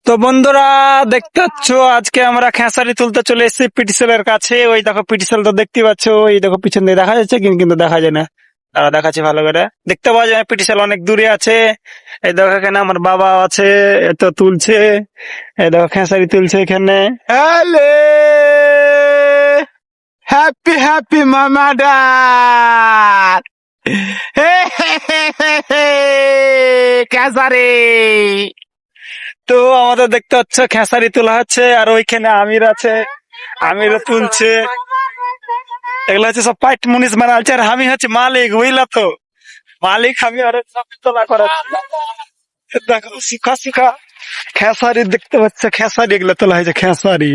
তো বন্ধুরা, দেখতে পাচ্ছ আজকে আমরা খেসারি তুলতে চলে এসেছি পিটিসেলের কাছে। ওই দেখো পিটিসেল তো দেখতে পাচ্ছ, ওই দেখো পিছন দিয়ে দেখা যাচ্ছে কিন্তু দেখা যায় না। তারা দেখাচ্ছে ভালো করে, দেখতে পাওয়া যায় পিটিসেল অনেক দূরে আছে। এই দেখো এখানে আমার বাবা আছে, এত তুলছে। এই দেখো খেসারি তুলছে এখানে। হ্যালো, হ্যাপি হ্যাপি মামাডার, হে হে হে হে হে, খেসারি। তো আমাদের দেখতে হচ্ছে খেসারি তোলা হচ্ছে, আর ওইখানে আমির আছে, আমিরও তুলছে। এগুলো হচ্ছে সব পাইট মুনিশ মানাচ্ছে, আর আমি হচ্ছে মালিক, বুঝলা তো। মালিক আমি, আর সব তোলা করাচ্ছি। দেখো সুখা সুখা খেসারি দেখতে পাচ্ছ, খেসারি এগুলো তোলা হয়েছে খেসারি।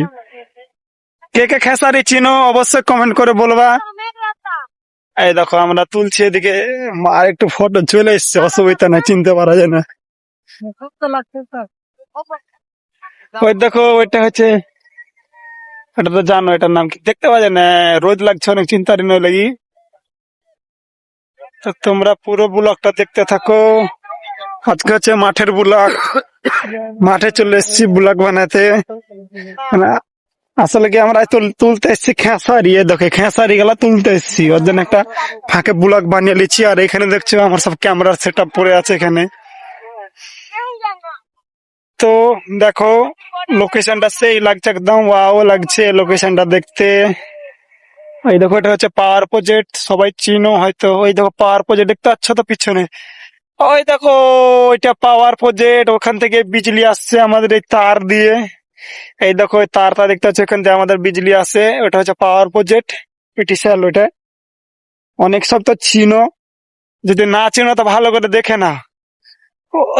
কে কে খেসারি চিনো অবশ্যই কমেন্ট করে বলবা। এই দেখো আমরা তুলছি এদিকে, আর একটু ফটো চলে এসছে, অসুবিধা নাই, চিনতে পারা যায় না। ওই দেখো ওইটা হচ্ছে, এটা তো জানো এটার নাম কি, দেখতে পাওয়া যায় না, রোদ লাগছে অনেক, চিন্তার নয় লাগি। তো তোমরা পুরো ব্লগটা দেখতে থাকো। আজকে হচ্ছে মাঠের ব্লগ, মাঠে চলে এসেছি ব্লগ বানাতে। মানে আসলে কি আমরা তুলতে এসেছি খেসারি, দেখে খেসারি গেলা তুলতে এসেছি, ওর জন্য একটা ফাঁকে ব্লগ বানিয়ে নিচ্ছি। আর এখানে দেখছো আমার সব ক্যামেরার সেট আপ পড়ে আছে এখানে। তো দেখো লোকেশনটা সেই লাগছে, একদম ওয়াও লাগছে লোকেশনটা দেখতে। এই দেখো এটা হচ্ছে পাওয়ার প্রজেক্ট, সবাই চিনো হয়তো। ওই দেখো পাওয়ার প্রজেক্ট দেখতে পাচ্ছ তো পিছনে, ওই দেখো ওইটা পাওয়ার প্রজেক্ট। ওখান থেকে বিজলি আসছে আমাদের এই তার দিয়ে। এই দেখো ওই তারটা দেখতে পাচ্ছ, এখান থেকে আমাদের বিজলি আসে। ওটা হচ্ছে পাওয়ার প্রজেক্ট পিটিসিএল। ওইটা অনেক সব তো চিনো, যদি না চিনো তো ভালো করে দেখে না।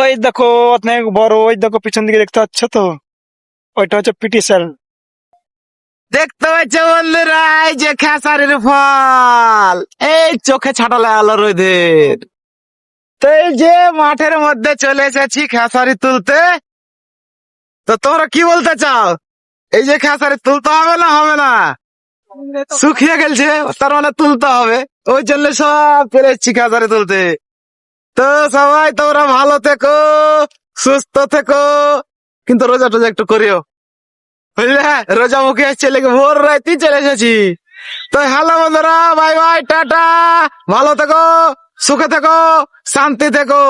ওই দেখো অনেক বড়, ওই দেখো পিছন দিকে দেখতে পাচ্ছ তো, ওইটা হচ্ছে পিটিসিএল। দেখতে পাচ্ছ বন্ধুরা, এই যে খেসারির ফল, এই চোখে ছাটালে আলো রোদের। তো এই যে মাঠের মধ্যে চলে এসেছি খেসারি তুলতে। তো তোমরা কি বলতে চাও, এই যে খেসারি তুলতে হবে না হবে না? শুকিয়ে গেছে, তার মানে তুলতে হবে, ওই জন্য সব চলে এসেছি খেসারি তুলতে। তো সবাই তোমরা ভালো থেকো, সুস্থ থেকো, কিন্তু রোজা টোজা একটু করিও, বুঝলে। রোজা মুখে এসছে লেগে ভোর রাতে চলে এসেছি। তো হ্যালো বন্ধুরা, বাই বাই, টাটা, ভালো থেকো, সুখে থেকো, শান্তি থেকো।